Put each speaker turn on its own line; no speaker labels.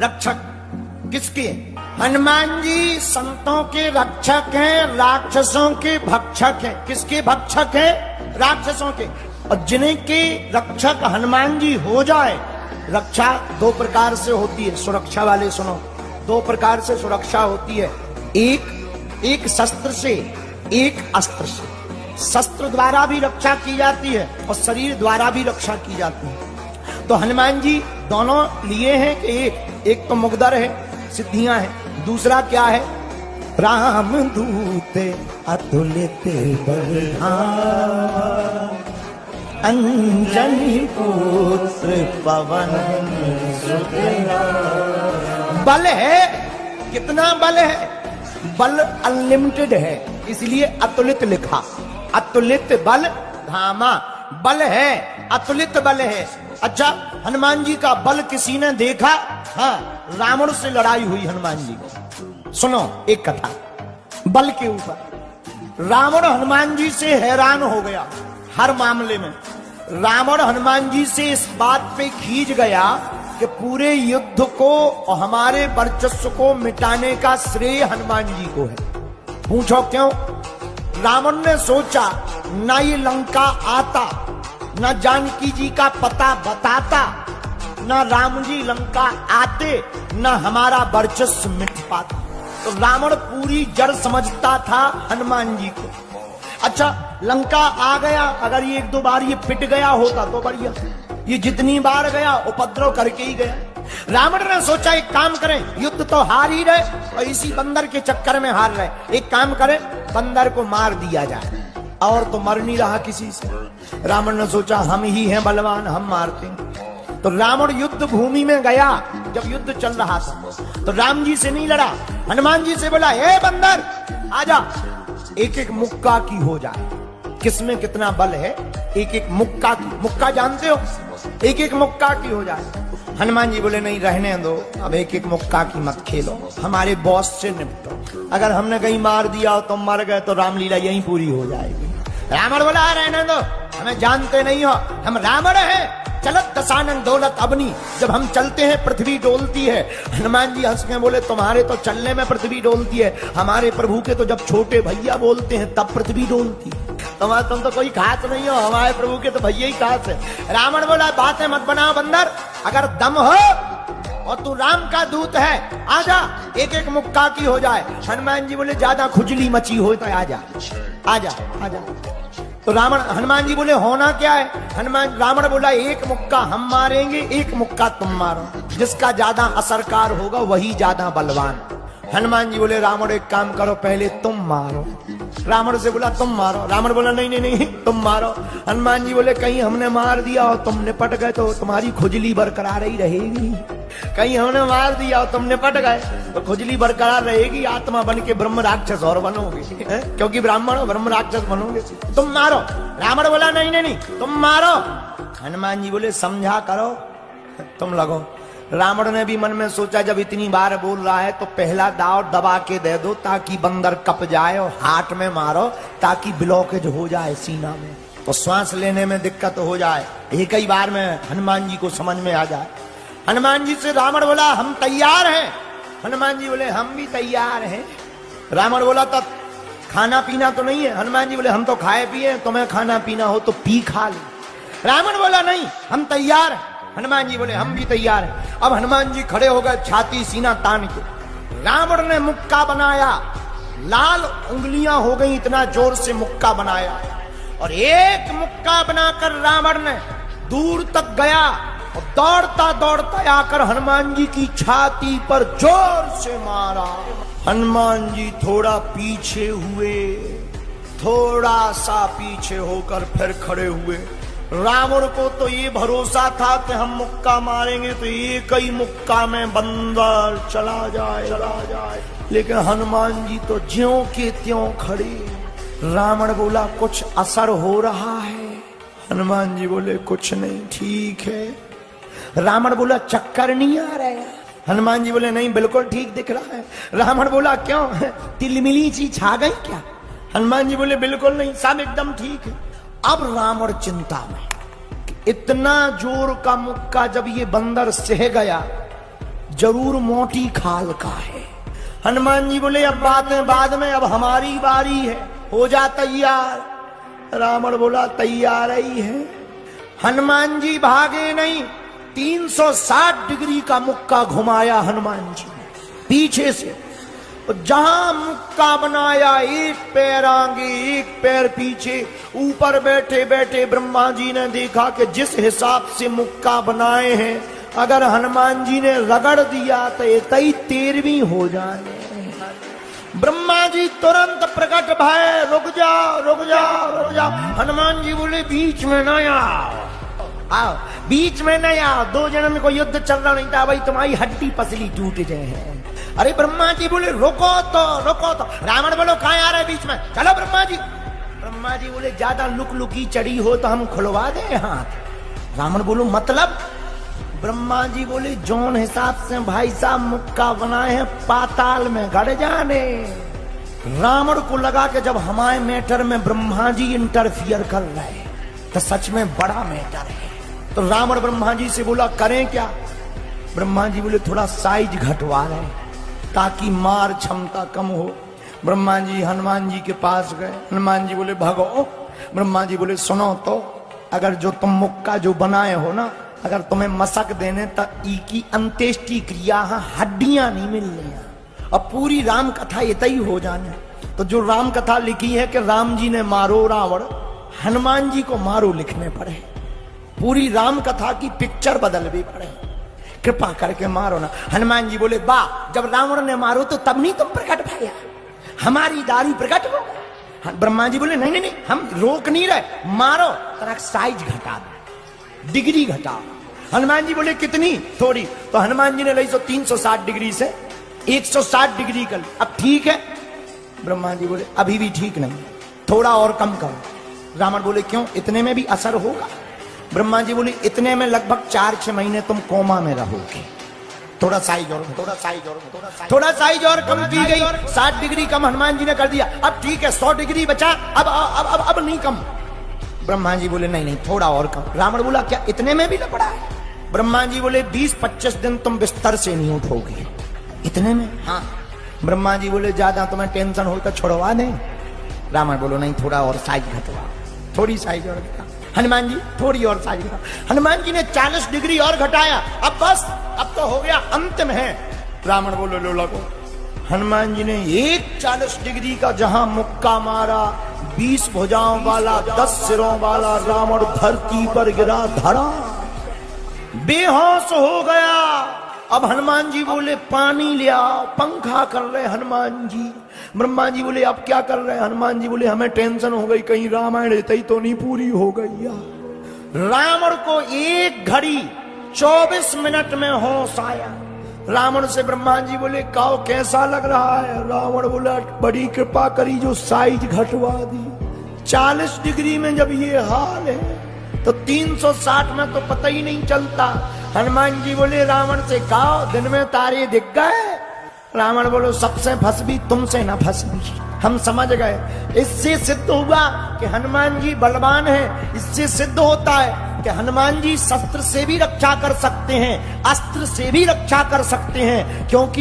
रक्षक किसके? हनुमान जी संतों के रक्षक हैं, राक्षसों के भक्षक हैं। किसके भक्षक हैं? राक्षसों के। और जिनके रक्षक हनुमान जी हो जाए, रक्षा दो प्रकार से होती है। सुरक्षा वाले सुनो, दो प्रकार से सुरक्षा होती है। एक शस्त्र से, एक अस्त्र से। शस्त्र द्वारा भी रक्षा की जाती है और शरीर द्वारा भी रक्षा की जाती है। तो हनुमान जी दोनों लिए हैं कि एक तो मुकद्दर है, सिद्धियां हैं, दूसरा क्या है? राम दूत अतुलित बलधाम, अंजनी पुत्र पवन सुत नाम। बल है, कितना बल है? बल अनलिमिटेड है, इसलिए अतुलित लिखा। अतुलित बल धामा, बल है, अतुलित बल है। अच्छा, हनुमान जी का बल किसी ने देखा? हाँ, रावण से लड़ाई हुई हनुमान जी को। सुनो एक कथा बल के ऊपर। रावण हनुमान जी से हैरान हो गया हर मामले में। रावण हनुमान जी से इस बात पे खींच गया कि पूरे युद्ध को और हमारे वर्चस्व को मिटाने का श्रेय हनुमान जी को है। पूछो क्यों? रावण ने सोचा, ना ये लंका आता, ना जानकी जी का पता बताता, ना राम जी लंका आते, ना हमारा वर्चस्व मिट पाता। तो रावण पूरी जड़ समझता था हनुमान जी को। अच्छा, लंका आ गया, अगर ये एक दो बार ये पिट गया होता तो बढ़िया। ये जितनी बार गया उपद्रव करके ही गया। रावण ने सोचा एक काम करें, युद्ध तो हार ही रहे और इसी बंदर के चक्कर में हार रहे, एक काम करें बंदर को मार दिया जाए, और तो मर नहीं रहा किसी से। रावण ने सोचा हम ही हैं बलवान, हम मारते हैं। तो रावण युद्ध भूमि में गया, जब युद्ध चल रहा था तो राम जी से नहीं लड़ा, हनुमान जी से बोला, हे बंदर आजा, एक एक मुक्का की हो जाए। किसमें कितना बल है? एक एक मुक्का की। मुक्का जानते हो? एक एक मुक्का की हो जाए। हनुमान जी बोले नहीं, रहने दो, अब एक एक मुक्का की मत खेलो, हमारे बॉस से निपटो। अगर हमने कहीं मार दिया और तुम मर गए तो रामलीला यहीं पूरी हो जाएगी। रावण बोला रहने दो, हमें जानते नहीं हो, हम रावण हैं, चलत दशानन दौलत अबनी, जब हम चलते हैं पृथ्वी डोलती है। हनुमान जी हंस के बोले, तुम्हारे तो चलने में पृथ्वी डोलती है, हमारे प्रभु के तो जब छोटे भैया बोलते हैं तब पृथ्वी डोलती है। तुम तो कोई खास नहीं हो, हमारे प्रभु के तो भैया ही खास है। रावण बोला बातें मत बनाओ बंदर, अगर दम हो और तू राम का दूत है, आजा, एक एक मुक्का की हो जाए। हनुमान जी बोले ज्यादा खुजली मची हो तो आजा आजा आजा। तो हनुमान जी बोले होना क्या है? रावण बोला एक मुक्का हम मारेंगे, एक मुक्का तुम मारो, जिसका ज्यादा असरकार होगा वही ज्यादा बलवान। हनुमान जी बोले रावण एक काम करो, पहले तुम मारो। रावण से बोला तुम मारो। रावण बोला नहीं नहीं नहीं तुम मारो। हनुमान जी बोले कहीं हमने मार दिया और तुम निपट गए तो तुम्हारी खुजली बरकरार ही रहेगी। कहीं हमने मार दिया और तुम निपट गए तो खुजली बरकरार रहेगी, आत्मा बन के ब्रह्म राक्षस और बनोगे, क्योंकि ब्राह्मण हो, ब्रह्म राक्षस बनोगे। तुम मारो। रावण बोला नहीं नहीं नहीं तुम मारो। हनुमान जी बोले समझा करो, तुम लगो। रावण ने भी मन में सोचा जब इतनी बार बोल रहा है तो पहला दाव दबा के दे दो ताकि बंदर कप जाए, और हाथ में मारो ताकि ब्लॉकेज हो जाए सीना में, तो श्वास लेने में दिक्कत हो जाए, एक ही बार में हनुमान जी को समझ में आ जाए। हनुमान जी से रावण बोला हम तैयार हैं। हनुमान जी बोले हम भी तैयार हैं। रावण बोला तब खाना पीना तो नहीं है? हनुमान जी बोले हम तो खाए पिए, तुम्हें खाना पीना हो तो पी खा ले। रावण बोला नहीं हम तैयार हैं। हनुमान जी बोले हम भी तैयार हैं। अब हनुमान जी खड़े हो गए छाती सीना तान के। रावण ने मुक्का बनाया, लाल उंगलियां हो गई, इतना जोर से मुक्का बनाया, और एक मुक्का बनाकर रावण ने दूर तक गया और दौड़ता दौड़ता आकर हनुमान जी की छाती पर जोर से मारा। हनुमान जी थोड़ा पीछे हुए, थोड़ा सा पीछे होकर फिर खड़े हुए। रावण को तो ये भरोसा था कि हम मुक्का मारेंगे तो एक ही मुक्का में बंदर चला जाए, लेकिन हनुमान जी तो ज्यों के त्यों खड़े। रावण बोला कुछ असर हो रहा है? हनुमान जी बोले कुछ नहीं, ठीक है। रावण बोला चक्कर नहीं आ रहा है? हनुमान जी बोले नहीं बिल्कुल ठीक दिख रहा है। रावण बोला क्यों, तिलमिली सी छा गई क्या? हनुमान जी बोले बिल्कुल नहीं, सब एकदम ठीक है। अब रावण चिंता में, इतना जोर का मुक्का जब ये बंदर सह गया, जरूर मोटी खाल का है। हनुमान जी बोले अब बातें बाद में, अब हमारी बारी है, हो जा तैयार। रावण बोला तैयार ही है। हनुमान जी भागे नहीं, 360 डिग्री का मुक्का घुमाया हनुमान जी ने पीछे से। जहां मुक्का बनाया, एक पैर आगे एक पैर पीछे, ऊपर बैठे बैठे ब्रह्मा जी ने देखा कि जिस हिसाब से मुक्का बनाए हैं, अगर हनुमान जी ने रगड़ दिया तो ये 13वीं हो जाए। ब्रह्मा जी तुरंत प्रकट भय, रुक जाओ रुक जाओ रुक जाओ। हनुमान जी बोले बीच में न आओ, बीच में न आओ, 2 जन्म को युद्ध चल रहा नहीं था भाई, तुम्हारी हड्डी पसली टूट जाए। अरे ब्रह्मा जी बोले रुको तो रुको तो। रावण बोलो कहां आ रहे बीच में, चलो ब्रह्मा जी। ब्रह्मा जी बोले ज्यादा लुक लुकी चढ़ी हो तो हम खुलवा दें हाथ। रावण बोलो मतलब। ब्रह्मा जी बोले जौन हिसाब से भाई साहब मुक्का बनाए हैं, पाताल में गड़ जाने। रावण को लगा कि जब हमारे मैटर में ब्रह्मा जी इंटरफियर कर रहे तो सच में बड़ा मैटर है। तो रावण ब्रह्मा जी से बोला करें क्या। ब्रह्मा जी बोले थोड़ा साइज घटवा रहे ताकि मार क्षमता कम हो। ब्रह्मा जी हनुमान जी के पास गए। हनुमान जी बोले भगो। ब्रह्मा जी बोले सुनो तो, अगर जो तुम मुक्का जो बनाए हो ना, अगर तुम्हें मसक देने तो ई की अंत्येष्टि क्रिया हड्डियां नहीं मिलनी, अब पूरी राम कथा इतना ही हो जाने। तो जो राम कथा लिखी है कि राम जी ने मारो रावण, हनुमान जी को मारो लिखने पड़े। पूरी राम कथा की पिक्चर बदल भी पड़े, कृपा करके मारो ना। हनुमान जी बोले बा, जब रावण ने मारो तो तब नहीं तुम प्रकट भैया, हमारी दारी प्रकट हो। ब्रह्मा जी बोले नहीं नहीं नहीं, हम रोक नहीं रहे, मारो, तेरा साइज घटा दो, डिग्री घटाओ। हनुमान जी बोले कितनी, थोड़ी। तो हनुमान जी ने ली 360 डिग्री से 160 डिग्री कर। अब ठीक है। ब्रह्मा जी बोले अभी भी ठीक नहीं, थोड़ा और कम करो। रावण बोले क्यों, इतने में भी असर होगा। ब्रह्मा जी बोले इतने में लगभग 4-6 महीने तुम कोमा में रहोगे, थोड़ा साइज और थोड़ा साइज और थोड़ा साइज और कम की गई। 60 डिग्री कम हनुमान जी ने कर दिया। अब ठीक है 100 डिग्री बचा, अब नहीं कम। ब्रह्मा जी बोले नहीं नहीं थोड़ा और कम। रावण बोला क्या इतने में भी लपड़ा है। ब्रह्मा जी बोले 20-25 दिन तुम बिस्तर से नहीं उठोगे, इतने में। हाँ। ब्रह्मा जी बोले ज्यादा तुम्हें टेंशन हो तो छुड़वा दें। रावण बोलो नहीं थोड़ा और साइज घटवा, थोड़ी साइज और घटा। हनुमान जी थोड़ी और साइज घटा। हनुमान जी ने 40 डिग्री और घटाया। अब बस, अब तो हो गया, अंतिम है। रावण बोलो लो लगो। हनुमान जी ने एक 40 डिग्री का जहां मुक्का मारा, 20 भुजाओं वाला 10 सिरों वाला रावण धरती पर गिरा, धड़ा बेहोश हो गया। अब हनुमान जी बोले पानी ले आओ, पंखा कर रहे हनुमान जी। ब्रह्मा जी बोले अब क्या कर रहे हैं। हनुमान जी बोले हमें टेंशन हो गई, कहीं रामायण ही तो नहीं पूरी हो गई यार। रावण को 1 घड़ी 24 मिनट में होश आया। रावण से ब्रह्मा जी बोले काओ कैसा लग रहा है। रावण बोला बड़ी कृपा करी जो साइज घटवा दी। 40 डिग्री में जब ये हाल है तो 360 में तो पता ही नहीं चलता। हनुमान जी बोले रावण से कहो दिन में तारे दिख गए। रावण बोलो सबसे फंस भी तुमसे न फंस भी, हम समझ गए। इससे सिद्ध हुआ कि हनुमान जी बलवान हैं। इससे सिद्ध होता है कि हनुमान जी शस्त्र से भी रक्षा कर सकते हैं, अस्त्र से भी रक्षा कर सकते हैं, क्योंकि